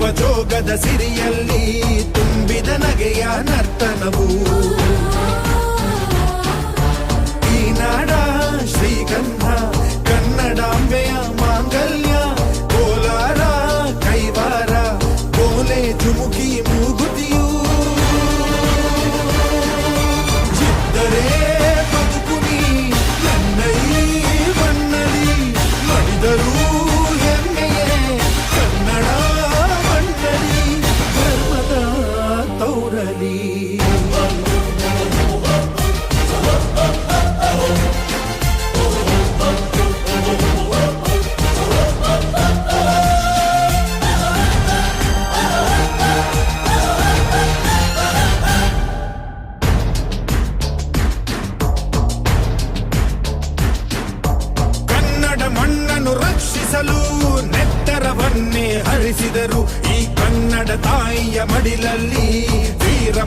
ನಗುವ ಜೋಗದ ಸಿರಿಯಲ್ಲಿ ತುಂಬಿದ ನಗೆಯ ನರ್ತನವು ಈ ನಾಡ ಶ್ರೀಗಂಧ ಕನ್ನಡಾಂಬೆಯ ಮಾಂಗಲ್ಯ ಕೋಲಾರ ಕೈವಾರ ಕೋಲೆ ಜುಮುಕಿ ಮೂಗುತಿಯು ಚಿತ್ತರೆ ಬದುಕುನಿ ನನ್ನೈ ಮನ್ನಲಿ ಮಡಿದರು ಹೆಮ್ಮೆಯೇ ಕನ್ನಡ ಮಣ್ಣಲಿ ಧರ್ಮದ ತೌರಲಿ ಮಣ್ಣನ್ನು ರಕ್ಷಿಸಲು ನೆತ್ತರವನ್ನೇ ಹರಿಸಿದರು ಈ ಕನ್ನಡ ತಾಯಿಯ ಮಡಿಲಲ್ಲಿ ವೀರ